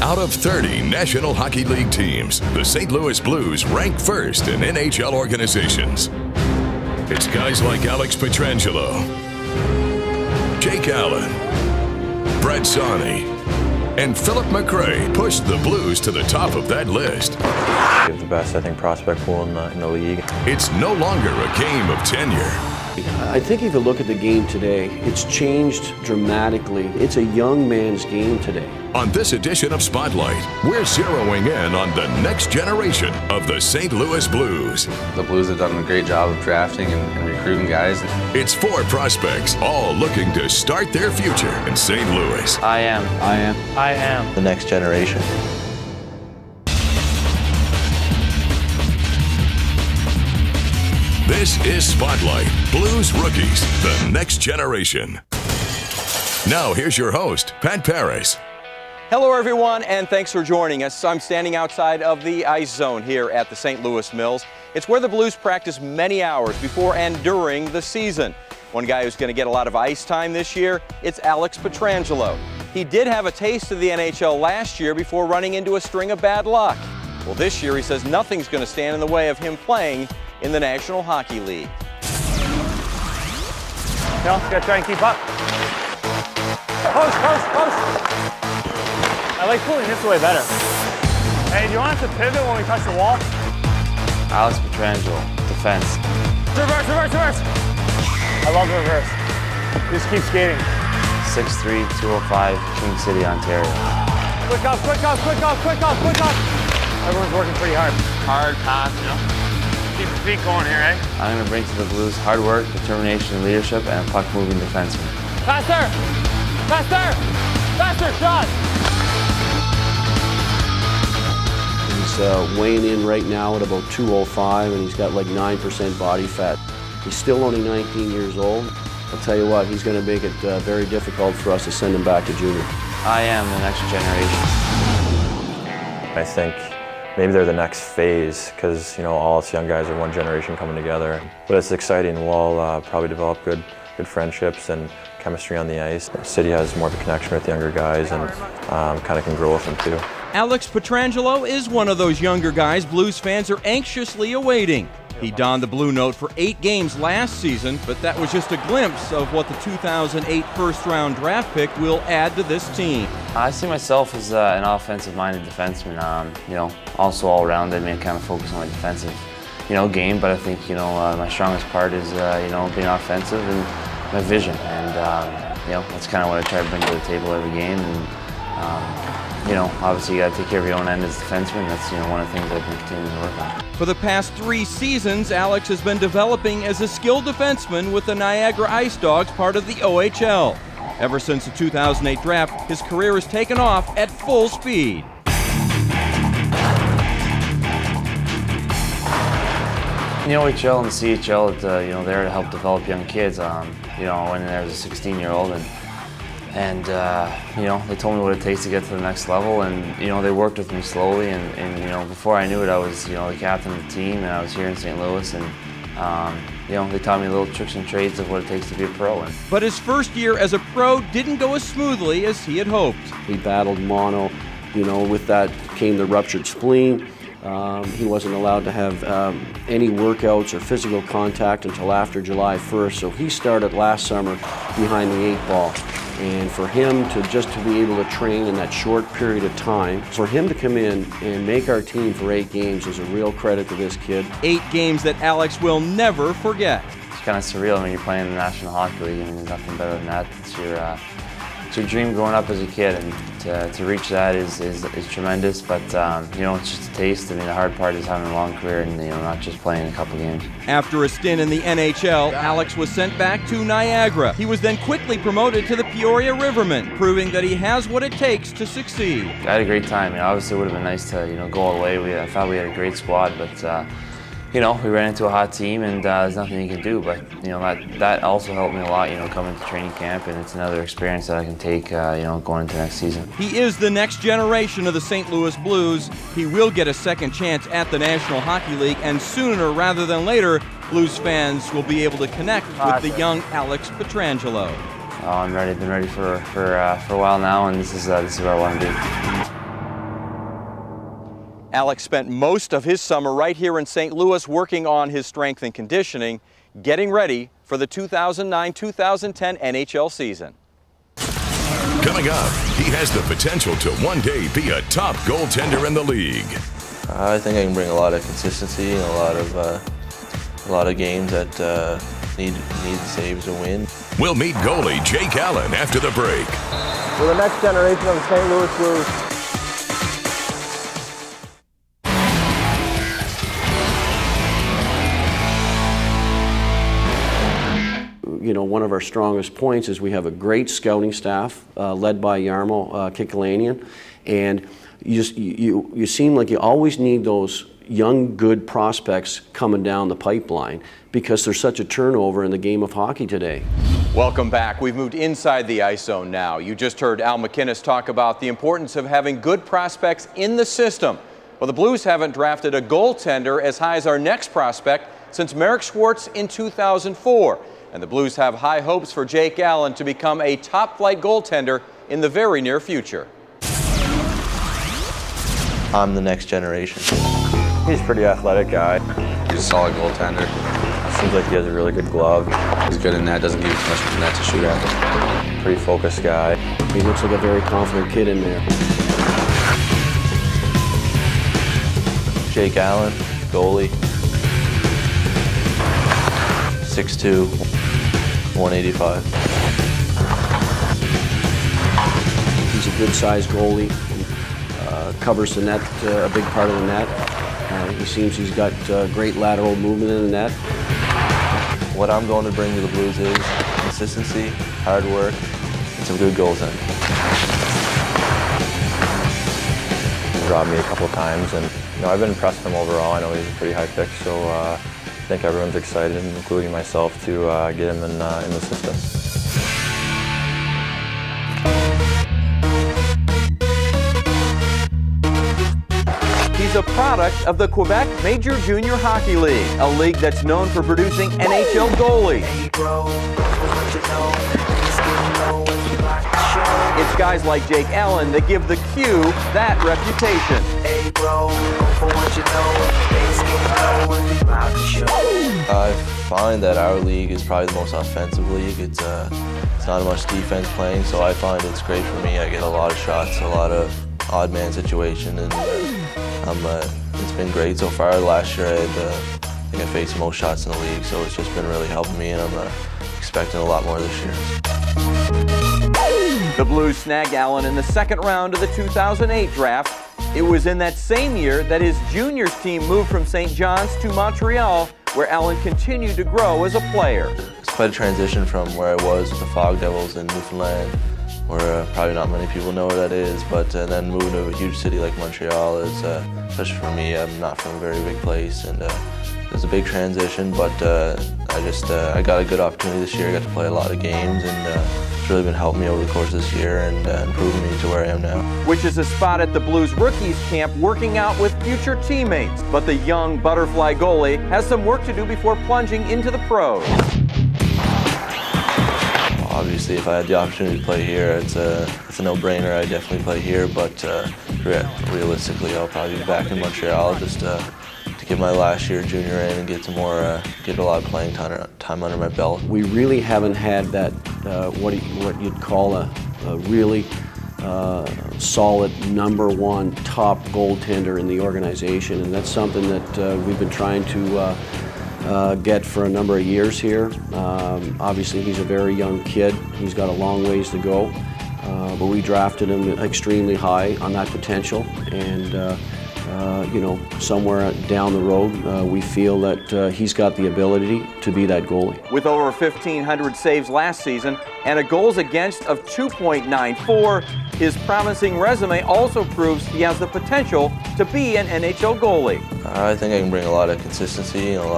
Out of 30 National Hockey League teams, the St. Louis Blues rank first in NHL organizations. It's guys like Alex Pietrangelo, Jake Allen, Brett Sarni, and Philip McRae pushed the Blues to the top of that list. We have the best, I think, prospect pool in the league. It's no longer a game of tenure. I think if you look at the game today, it's changed dramatically. It's a young man's game today. On this edition of Spotlight, we're zeroing in on the next generation of the St. Louis Blues. The Blues have done a great job of drafting and recruiting guys. It's 4 prospects, all looking to start their future in St. Louis. I am The next generation. This is Spotlight, Blues Rookies, the next generation. Now here's your host, Pat Paris. Hello everyone, and thanks for joining us. I'm standing outside of the ice zone here at the St. Louis Mills. It's where the Blues practice many hours before and during the season. One guy who's going to get a lot of ice time this year, it's Alex Pietrangelo. He did have a taste of the NHL last year before running into a string of bad luck. Well, this year he says nothing's going to stand in the way of him playing in the National Hockey League. No, gotta try and keep up. Post, post, post. I like pulling this way better. Hey, do you want us to pivot when we touch the wall? Alex Pietrangelo, defense. Reverse, reverse, reverse. I love the reverse. Just keep skating. 6'3", 205, King City, Ontario. Quick off, quick off, quick off, quick off, quick off. Everyone's working pretty hard. Hard pass, you know. Keep the feet going here, eh? I'm going to bring to the Blues hard work, determination, and leadership, and a puck-moving defenseman. Faster! Faster! Faster shot! He's weighing in right now at about 205, and he's got like 9% body fat. He's still only 19 years old. I'll tell you what, he's going to make it very difficult for us to send him back to junior. I am the next generation. I think maybe they're the next phase because, you know, all us young guys are one generation coming together. But it's exciting. We'll all probably develop good friendships and chemistry on the ice. The city has more of a connection with the younger guys and kind of can grow with them too. Alex Pietrangelo is one of those younger guys Blues fans are anxiously awaiting. He donned the blue note for 8 games last season, but that was just a glimpse of what the 2008 first-round draft pick will add to this team. I see myself as an offensive-minded defenseman. You know, also all-rounded. I kind of focus on my defensive, game. But I think, my strongest part is, being offensive and my vision. And that's kind of what I try to bring to the table every game. And obviously you got to take care of your own end as a defenseman. That's one of the things I've been continuing to work on. For the past 3 seasons, Alex has been developing as a skilled defenseman with the Niagara Ice Dogs, part of the OHL. Ever since the 2008 draft, his career has taken off at full speed. In the OHL and the CHL, there to help develop young kids. I went in there as a 16-year-old and they told me what it takes to get to the next level, and they worked with me slowly, and before I knew it, I was the captain of the team, and I was here in St. Louis, and they taught me little tricks and trades of what it takes to be a pro. But his first year as a pro didn't go as smoothly as he had hoped. He battled mono, with that came the ruptured spleen. He wasn't allowed to have any workouts or physical contact until after July 1st, so he started last summer behind the 8 ball. And for him to be able to train in that short period of time, for him to come in and make our team for 8 games is a real credit to this kid. 8 games that Alex will never forget. It's kind of surreal when you're playing in the National Hockey League. There's nothing better than that. It's your dream growing up as a kid, and to reach that is tremendous. But it's just a taste. The hard part is having a long career and not just playing a couple games. After a stint in the NHL, Alex was sent back to Niagara. He was then quickly promoted to the Peoria Rivermen, proving that he has what it takes to succeed. I had a great time. Obviously, it would have been nice to go all the way. I thought we had a great squad, but we ran into a hot team, and there's nothing you can do. But that also helped me a lot. Coming to training camp, and it's another experience that I can take. Going into next season. He is the next generation of the St. Louis Blues. He will get a second chance at the National Hockey League, and sooner rather than later, Blues fans will be able to connect with the young Alex Pietrangelo. Oh, I'm ready. Been ready for a while now, and this is where I want to be. Alex spent most of his summer right here in St. Louis working on his strength and conditioning, getting ready for the 2009-2010 NHL season. Coming up, he has the potential to one day be a top goaltender in the league. I think I can bring a lot of consistency and a lot of games that need saves to win. We'll meet goalie Jake Allen after the break. We're the next generation of the St. Louis Blues. You know, one of our strongest points is we have a great scouting staff led by Jarmo Kekalainen, and you seem like you always need those young, good prospects coming down the pipeline because there's such a turnover in the game of hockey today. Welcome back. We've moved inside the ice zone now. You just heard Al McInnes talk about the importance of having good prospects in the system. Well, the Blues haven't drafted a goaltender as high as our next prospect since Marek Schwartz in 2004. And the Blues have high hopes for Jake Allen to become a top-flight goaltender in the very near future. I'm the next generation. He's a pretty athletic guy. He's a solid goaltender. Seems like he has a really good glove. He's good in net, doesn't give you too much of a net to shoot at. Pretty focused guy. He looks like a very confident kid in there. Jake Allen, goalie. 6'2", 185. He's a good-sized goalie. Covers the net, a big part of the net. He seems he's got great lateral movement in the net. What I'm going to bring to the Blues is consistency, hard work, and some good goaltending. He's robbed me a couple of times, and I've been impressed with him overall. I know he's a pretty high pick, so I think everyone's excited, including myself, to get him in the system. He's a product of the Quebec Major Junior Hockey League, a league that's known for producing NHL goalies. It's guys like Jake Allen that give the Q that reputation. I find that our league is probably the most offensive league. It's not much defense playing, so I find it's great for me. I get a lot of shots, a lot of odd man situation, and it's been great so far. Last year I think I faced the most shots in the league, so it's just been really helping me, and I'm expecting a lot more this year. The Blues snagged Allen in the second round of the 2008 draft. It was in that same year that his juniors team moved from St. John's to Montreal, where Allen continued to grow as a player. It's quite a transition from where I was with the Fog Devils in Newfoundland, where probably not many people know where that is, but then moving to a huge city like Montreal is, especially for me, I'm not from a very big place, and it was a big transition, but I got a good opportunity this year. I got to play a lot of games, and it's really been helping me over the course of this year and improving me to where I am now. Which is a spot at the Blues rookies camp working out with future teammates. But the young butterfly goalie has some work to do before plunging into the pros. Obviously, if I had the opportunity to play here, it's a no-brainer. I'd definitely play here, but realistically, I'll probably be back in Montreal just to get my last year junior in and get a lot of playing time under my belt. We really haven't had that what you'd call a really solid #1 top goaltender in the organization, and that's something that we've been trying to get for a number of years here. Obviously, he's a very young kid. He's got a long ways to go, but we drafted him extremely high on that potential, and you know, somewhere down the road, we feel that he's got the ability to be that goalie. With over 1,500 saves last season and a goals against of 2.94, his promising resume also proves he has the potential to be an NHL goalie. I think I can bring a lot of consistency and a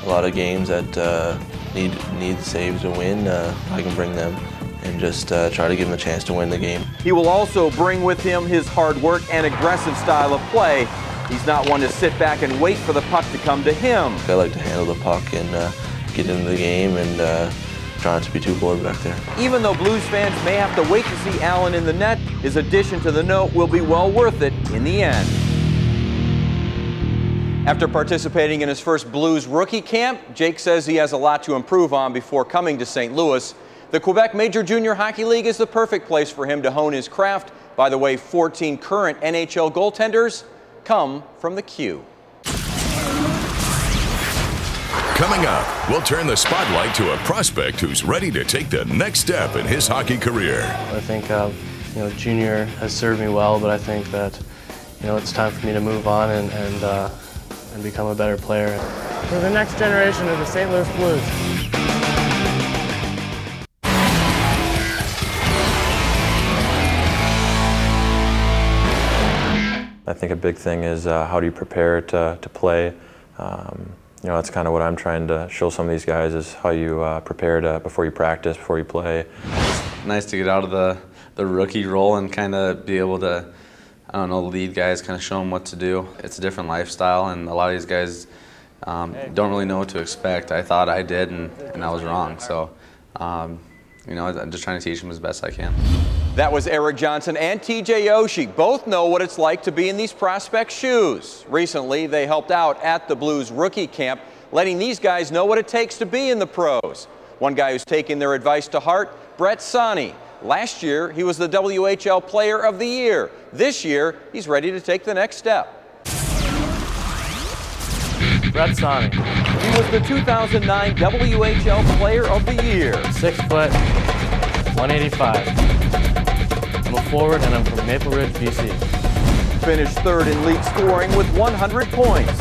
lot of games that need saves to win. I can bring them and just try to give him a chance to win the game. He will also bring with him his hard work and aggressive style of play. He's not one to sit back and wait for the puck to come to him. I like to handle the puck and get into the game and try not to be too bored back there. Even though Blues fans may have to wait to see Allen in the net, his addition to the note will be well worth it in the end. After participating in his first Blues rookie camp, Jake says he has a lot to improve on before coming to St. Louis. The Quebec Major Junior Hockey League is the perfect place for him to hone his craft. By the way, 14 current NHL goaltenders come from the Q. Coming up, we'll turn the spotlight to a prospect who's ready to take the next step in his hockey career. I think junior has served me well, but I think that it's time for me to move on and become a better player. For the next generation of the St. Louis Blues. I think a big thing is how do you prepare to play. That's kind of what I'm trying to show some of these guys, is how you prepare before you practice, before you play. It's nice to get out of the rookie role and kind of be able to, lead guys, kind of show them what to do. It's a different lifestyle, and a lot of these guys don't really know what to expect. I thought I did, and I was wrong. So, I'm just trying to teach them as best I can. That was Eric Johnson and TJ Oshie. Both know what it's like to be in these prospect shoes. Recently, they helped out at the Blues rookie camp, letting these guys know what it takes to be in the pros. One guy who's taking their advice to heart, Brett Sonny. Last year, he was the WHL Player of the Year. This year, he's ready to take the next step. Brett Sonny. He was the 2009 WHL Player of the Year. 6 foot, 185. I'm a forward and I'm from Maple Ridge, BC. Finished third in league scoring with 100 points.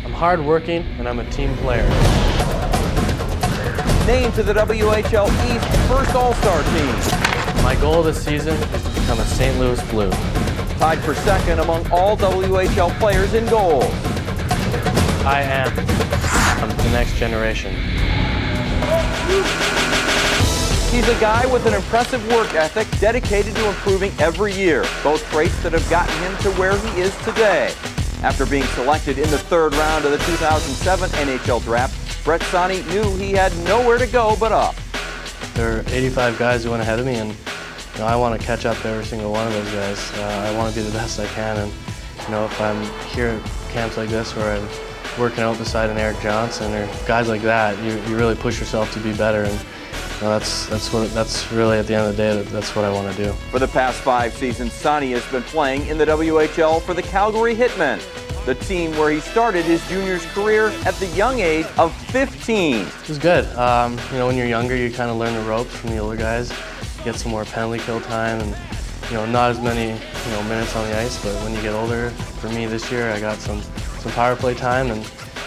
I'm hard-working and I'm a team player. Named to the WHL East first All-Star team. My goal this season is to become a St. Louis Blue. Tied for second among all WHL players in goals. I am the next generation. He's a guy with an impressive work ethic, dedicated to improving every year, both traits that have gotten him to where he is today. After being selected in the third round of the 2007 NHL Draft, Brett Sonny knew he had nowhere to go but up. There are 85 guys who went ahead of me, and I want to catch up to every single one of those guys. I want to be the best I can, and if I'm here at camps like this where I'm working out beside an Eric Johnson or guys like that, you really push yourself to be better. And that's really, at the end of the day, that's what I want to do. For the past 5 seasons, Sonny has been playing in the WHL for the Calgary Hitmen, the team where he started his juniors career at the young age of 15. It was good. When you're younger, you kind of learn the ropes from the older guys. You get some more penalty kill time, and not as many minutes on the ice. But when you get older, for me this year, I got some power play time, and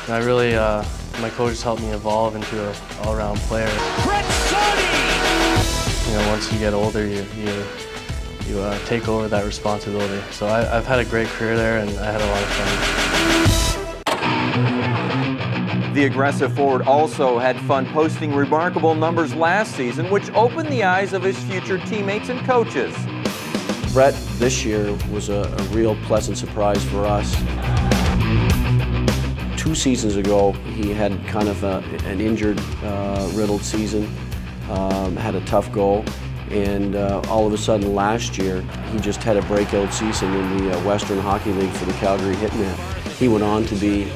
I really. My coaches helped me evolve into an all-around player. Brett Sonny! Once you get older, you take over that responsibility. So I've had a great career there, and I had a lot of fun. The aggressive forward also had fun posting remarkable numbers last season, which opened the eyes of his future teammates and coaches. Brett this year was a real pleasant surprise for us. 2 seasons ago, he had kind of an injured, riddled season, had a tough go, and all of a sudden last year, he just had a breakout season in the Western Hockey League for the Calgary Hitmen. He went on to be